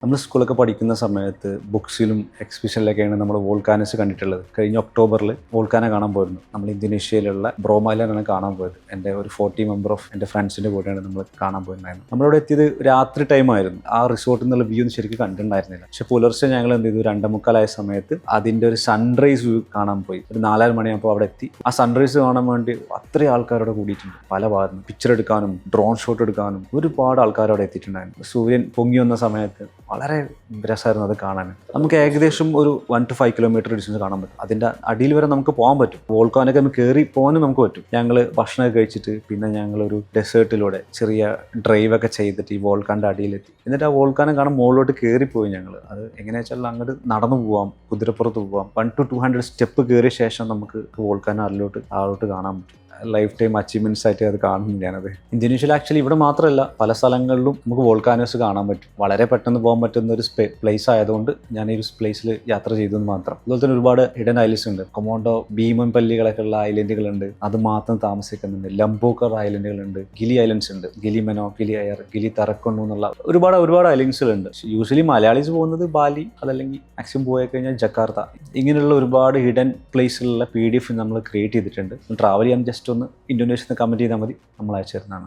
നമ്മൾ സ്കൂളൊക്കെ പഠിക്കുന്ന സമയത്ത് ബുക്സിലും എക്സിബിഷനിലൊക്കെയാണ് നമ്മൾ വോൾക്കാനസ് കണ്ടിട്ടുള്ളത്. കഴിഞ്ഞ ഒക്ടോബറിൽ വോൾക്കാന കാണാൻ പോയിരുന്നു. നമ്മൾ ഇന്തോനേഷ്യയിലുള്ള ബ്രോമൈലാണ് കാണാൻ പോയത്. എൻ്റെ ഒരു 40 മെമ്പർ ഓഫ് എൻ്റെ ഫ്രണ്ട്സിൻ്റെ കൂടെയാണ് നമ്മൾ കാണാൻ പോയിട്ടുണ്ടായിരുന്നത്. നമ്മളിവിടെ എത്തിയത് രാത്രി ടൈമായിരുന്നു. ആ റിസോർട്ടിൽ നിന്നുള്ള വ്യൂ ഒന്നും ശരിക്കും കണ്ടിട്ടുണ്ടായിരുന്നില്ല. പക്ഷെ പുലർച്ചെ ഞങ്ങൾ എന്ത് ചെയ്തു, 2:45 സമയത്ത് അതിൻ്റെ ഒരു സൺറൈസ് വ്യൂ കാണാൻ പോയി. ഒരു 4:30 മണിയാകുമ്പോൾ അവിടെ എത്തി. ആ സൺറൈസ് കാണാൻ വേണ്ടി അത്രയും ആൾക്കാരവിടെ കൂടിയിട്ടുണ്ട്. പല ഭാഗത്തും പിക്ചർ എടുക്കാനും ഡ്രോൺ ഷോട്ട് എടുക്കാനും ഒരുപാട് ആൾക്കാർ അവിടെ എത്തിയിട്ടുണ്ടായിരുന്നു. സൂര്യൻ പൊങ്ങി വന്ന സമയത്ത് വളരെ രസമായിരുന്നു അത് കാണാൻ. നമുക്ക് ഏകദേശം ഒരു 1 to 5 കിലോമീറ്റർ ഡിസ്റ്റൻസ് കാണാൻ പറ്റും. അതിൻ്റെ അടിയിൽ വരെ നമുക്ക് പോകാൻ പറ്റും. വോൾക്കാനൊക്കെ നമുക്ക് കയറി പോകാനും നമുക്ക് പറ്റും. ഞങ്ങൾ ഭക്ഷണമൊക്കെ കഴിച്ചിട്ട് പിന്നെ ഞങ്ങളൊരു ഡെസേർട്ടിലൂടെ ചെറിയ ഡ്രൈവൊക്കെ ചെയ്തിട്ട് ഈ വോൾക്കാൻ്റെ അടിയിലെത്തി. എന്നിട്ട് ആ വോൾക്കാനം കാണാൻ മുകളിലോട്ട് കയറിപ്പോയി ഞങ്ങൾ. അത് എങ്ങനെയാ വെച്ചാൽ അങ്ങോട്ട് നടന്നു പോവാം, കുതിരപ്പുറത്ത് പോവാം. 100 to 200 സ്റ്റെപ്പ് കയറിയ ശേഷം നമുക്ക് വോൾക്കാനം അതിലോട്ട് കാണാൻ പറ്റും. ലൈഫ് ടൈം അച്ചീവ്മെൻറ്റ്സ് ആയിട്ട് അത് കാണുന്നു ഞാനത്. ഇന്തോനേഷ്യയിൽ ആക്ച്വലി ഇവിടെ മാത്രമല്ല പല സ്ഥലങ്ങളിലും നമുക്ക് വോൾക്കാനോസ് കാണാൻ പറ്റും. വളരെ പെട്ടെന്ന് പോകാൻ പറ്റുന്ന ഒരു പ്ലേസ് ആയതുകൊണ്ട് ഞാൻ ഈ ഒരു പ്ലേസിൽ യാത്ര ചെയ്തെന്ന് മാത്രം. അതുപോലെ തന്നെ ഒരുപാട് ഹിഡൻ ഐലൻഡ്സ് ഉണ്ട്. കൊമോണ്ടോ, ഭീമൻപല്ലികളൊക്കെ ഉള്ള ഐലൻഡുകളുണ്ട്. അത് മാത്രം താമസിക്കുന്നുണ്ട്. ലംബോക്കർ ഐലൻഡുകളുണ്ട്. ഗിലി ഐലൻഡ്സ് ഉണ്ട്. ഗിലി മെനോ, ഗിലി അയർ, ഗിലി തറക്കൊണ്ടു എന്നുള്ള ഒരുപാട് ഐലൻഡ്സുകളുണ്ട്. യൂഷ്വലി മലയാളീസ് പോകുന്നത് ബാലി, അതല്ലെങ്കിൽ മാക്സിമം പോയി കഴിഞ്ഞാൽ ജക്കാർത്ത. ഇങ്ങനെയുള്ള ഒരുപാട് ഹിഡൻ പ്ലേസിലുള്ള PDF നമ്മൾ ക്രിയേറ്റ് ചെയ്തിട്ടുണ്ട്. ട്രാവൽ ചെയ്യാൻ ജസ്റ്റ് ഒന്ന് ഇന്തോനേഷ്യയിൽ കമൻറ്റ് ചെയ്താൽ മതി, നമ്മൾ അയച്ചു തരുന്നതാണ്.